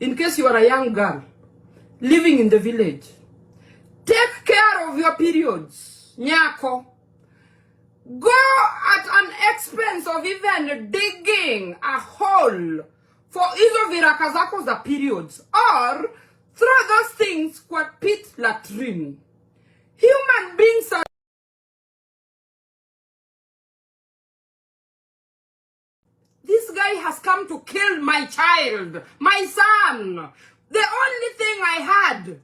in case you are a young girl living in the village, take care of your periods. Nyako. Go at an expense of even digging a hole for hizo viraka zako za periods, or throw those things kwa pit latrine. Human beings are... This guy has come to kill my child, my son. The only thing I had,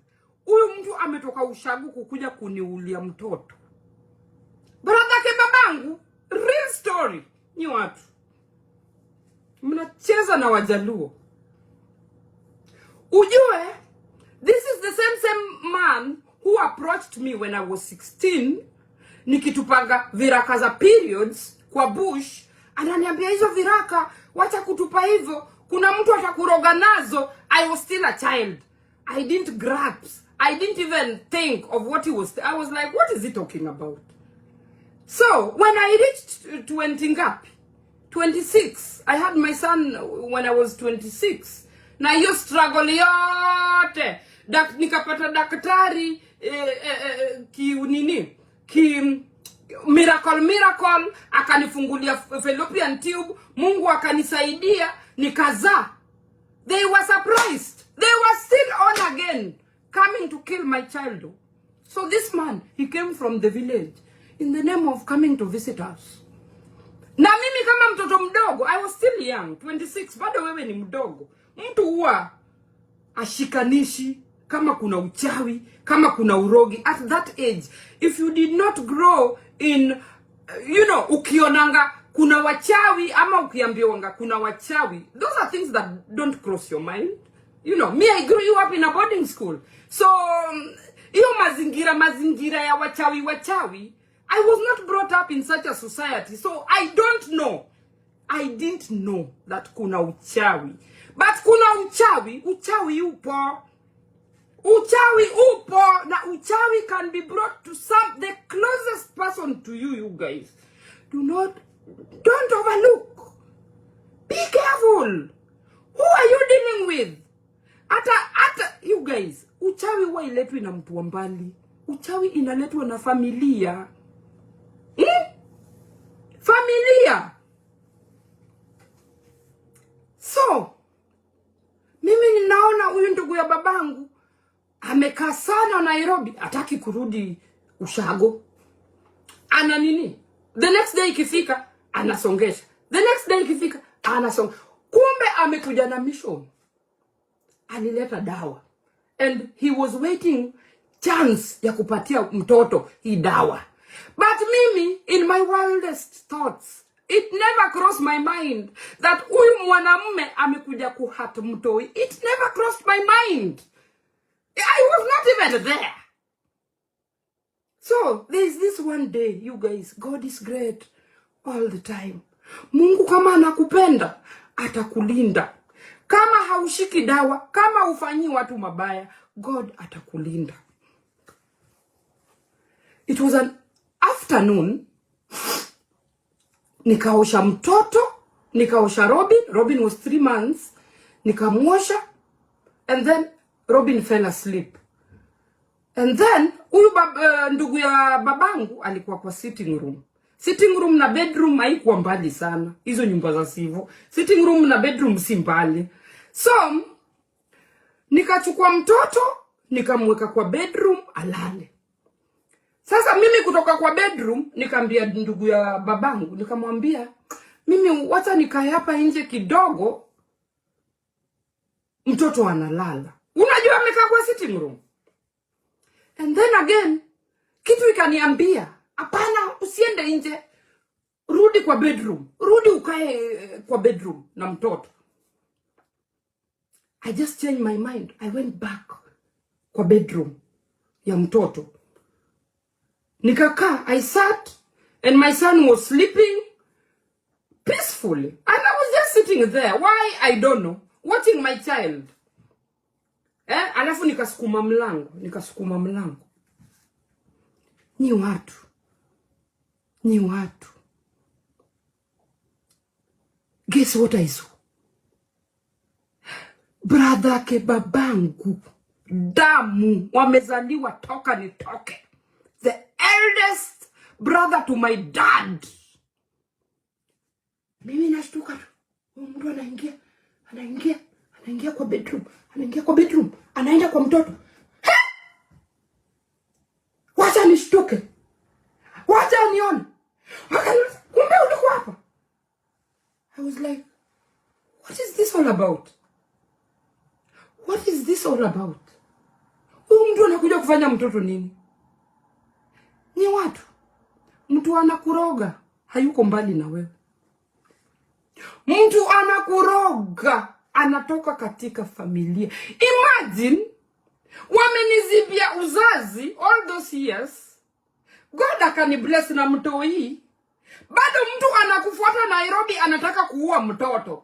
huyu mtu ametoka ushagu kukuja kuniulia mtoto. Baradake babangu, real story. Ni watu mnacheza na Wajaluo. Ujue, this is the same man who approached me when I was 16, nikitupanga viraka za periods kwa bush. Ananiambia hizo viraka, wacha kutupa hivyo, kuna mtu atakuroga nazo. I was still a child. I didn't grasp. I didn't even think of what he was. I was like, what is he talking about? So, when I reached 26, I had my son when I was 26. Na hiyo struggle yote, nikapata daktari, miracle, akanifungulia fallopian tube, Mungu akanisaidia, nikazaa. They were surprised. They were still on again, coming to kill my child. So this man, he came from the village in the name of coming to visit us. Na mimi kama mtoto mdogo, I was still young, 26, bado wewe ni mdogo. Mtu huwa ashikanishi kama kuna uchawi, kama kuna urogi. At that age, if you did not grow in, ukionanga kuna wachawi, ama ukiambiwanga kuna wachawi, those are things that don't cross your mind. Me, I grew up in a boarding school. So, hiyo mazingira ya wachawi, I was not brought up in such a society. So, I didn't know that kuna uchawi. But kuna uchawi upo. Uchawi upo, na uchawi can be brought to the closest person to you guys. Don't overlook. Be careful. Who are you dealing with? You guys, uchawi huwa iletwi na mtu wa mbali. Uchawi inaletwa na familia. Familia. So, mimi ninaona huyu ndugu ya babangu amekaa sana Nairobi, hataki kurudi ushago. Ana nini? The next day ikifika, anasongesha. The next day ikifika, anasongesha. Kumbe amekuja na mission. Alileta dawa. And he was waiting chance ya kupatia mtoto hii dawa. But mimi, in my wildest thoughts, it never crossed my mind that huyu mwanamume amekuja kuhat mtoi. It never crossed my mind. I was not even there. So, there is this one day, you guys, God is great all the time. Mungu kama anakupenda, atakulinda. Kama haushiki dawa, kama ufanyi watu mabaya, God atakulinda. It was an afternoon, nikaosha mtoto, nikaosha Robin. Robin was 3 months. Nikamwosha, and then Robin fell asleep. And then, huyu ndugu ya babangu alikuwa kwa sitting room. Sitting room na bedroom haikuwa mbali sana. Hizo nyumba za sivo. Sitting room na bedroom si mbali. So, nikachukua mtoto, nikamweka kwa bedroom alale. Sasa mimi kutoka kwa bedroom, nikamwambia ndugu ya babangu, nikamwambia, mimi wacha nikae hapa nje kidogo, mtoto analala. Unajua amekaa kwa sitting room. And then again, kitu ikaniambia, hapana, usiende nje. Rudi kwa bedroom. Rudi ukae kwa bedroom na mtoto. I just changed my mind. I went back kwa bedroom ya mtoto. Nikakaa, I sat, and my son was sleeping peacefully. And I was just sitting there. Why? I don't know. Watching my child. Alafu nikasukuma mlango. Ni watu. Guess what I saw? brother ke babangu, damu, wamezaliwa toka nitoke. The eldest brother to my dad. Mimi nashtuka tu. Mtu anaingia kwa bedroom. Anaenda kwa mtoto. Wacha nishtuke. Wacha nione. Kumbe ulikuwa hapa. I was like, what is this all about? What is this all about? Huyu mtu anakuja kufanya mtoto nini? Ni watu. Mtu anakuroga, hayuko mbali na wewe. Mtu anakuroga, anatoka katika familia. Imagine, wamenizibia uzazi all those years. God akanibless na mtoi. Bado mtu anakufuata Nairobi anataka kuua mtoto.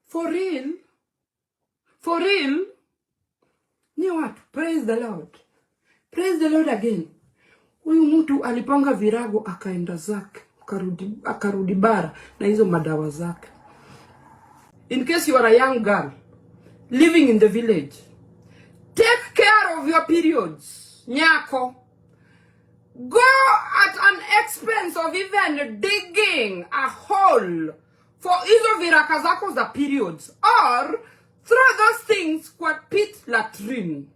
For real? For real? Ni watu. Praise the Lord. Praise the Lord again. Huyu mtu alipanga virago akaenda zake. Akarudi bara na hizo madawa zake. In case you are a young girl living in the village, take care of your periods. Nyako. Go at an expense of even digging a hole for hizo viraka zako za periods, or throw those things kwa pit latrine.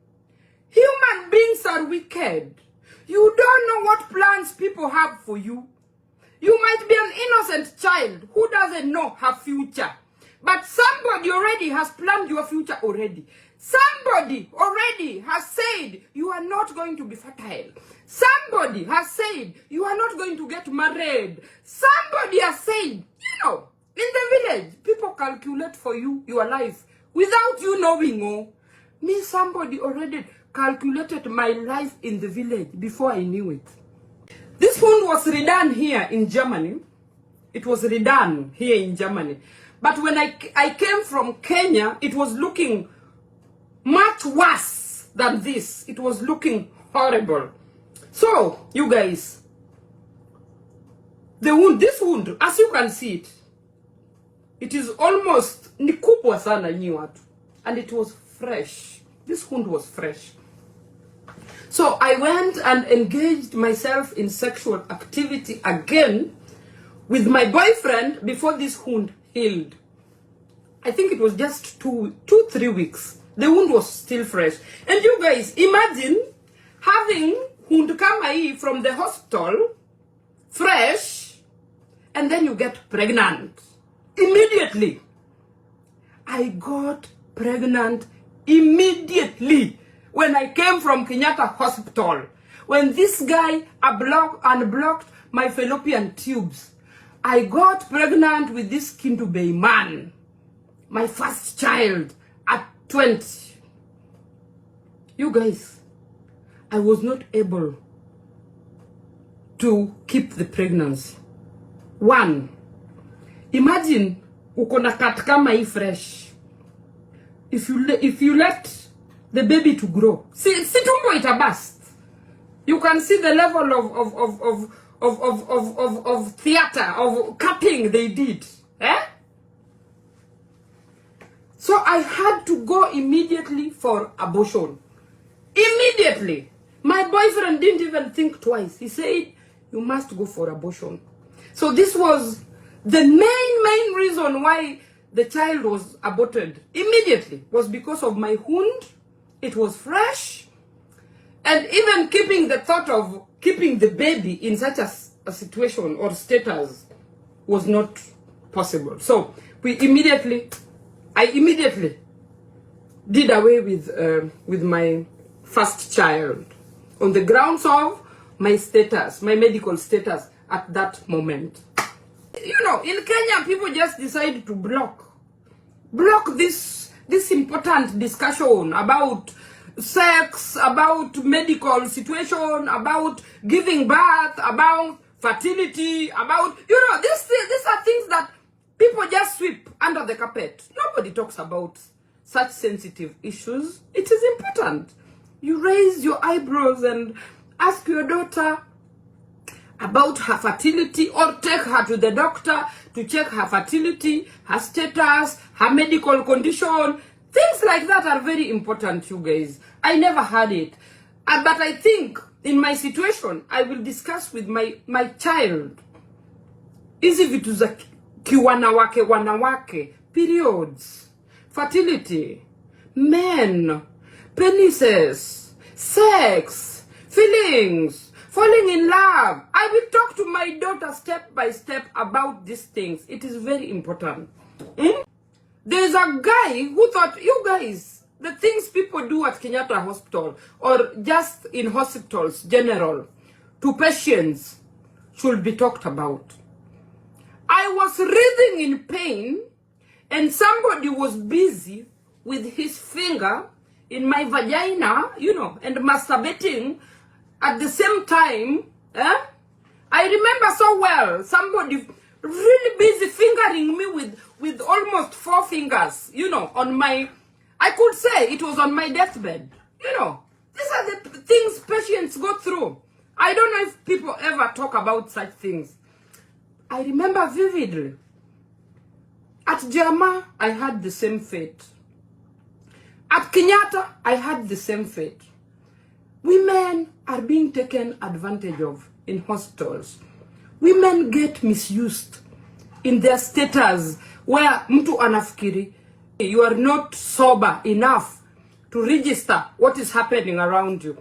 Human beings are wicked. You don't know what plans people have for you. You might be an innocent child who doesn't know her future. But somebody already has planned your future already. Somebody already has said you are not going to be fertile. Somebody has said you are not going to get married. Somebody has said, in the village, people calculate for you your life without you knowing. Oh, me, somebody already calculated my life in the village before I knew it. This wound was redone here in Germany. It was redone here in Germany. But when I came from Kenya, it was looking much worse than this. It was looking horrible. So, you guys, this wound, as you can see it is almost ni kubwa sana nyi watu. And it was fresh. This wound was fresh. So I went and engaged myself in sexual activity again with my boyfriend before this wound healed. I think it was just 3 weeks. The wound was still fresh. And you guys, imagine having wound kama hii from the hospital, fresh, and then you get pregnant. Immediately. I got pregnant immediately. When I came from Kenyatta Hospital, when this guy unblocked my fallopian tubes, I got pregnant with this Kindubei man, my first child at 20. You guys, I was not able to keep the pregnancy. One, imagine uko na kat kama hii fresh. If you let the baby to grow, see tumbo itabust. You can see the level of theater, of cutting they did. So I had to go immediately for abortion. Immediately. My boyfriend didn't even think twice. He said, you must go for abortion. So this was the main reason why the child was aborted immediately, was because of my wound. It was fresh. And even keeping the thought of keeping the baby in such a situation or status was not possible. So I immediately did away with my first child on the grounds of my status, my medical status at that moment. In Kenya, people just decide to block this important discussion about sex, about medical situation, about giving birth, about fertility, about, these are things that people just sweep under the carpet. Nobody talks about such sensitive issues. It is important. You raise your eyebrows and ask your daughter about her fertility, or take her to the doctor to check her fertility, her status, her medical condition. Things like that are very important, you guys. I never had it. But I think in my situation, I will discuss with my child. Hizi vitu za wanawake, periods, fertility, men, penises, sex, feelings, falling in love. I will talk to my daughter step by step about these things. It is very important. There's a guy who thought, you guys, the things people do at Kenyatta Hospital or just in hospitals general to patients should be talked about. I was writhing in pain and somebody was busy with his finger in my vagina, you know, and masturbating at the same time. I remember so well, somebody really busy fingering me with almost 4 fingers, you know, on my, I could say it was on my deathbed. You know, these are the things patients go through. I don't know if people ever talk about such things. I remember vividly. At Jama, I had the same fate. At Kenyatta, I had the same fate. Women are being taken advantage of in hospitals. Women get misused in their status where mtu anafikiri you are not sober enough to register what is happening around you.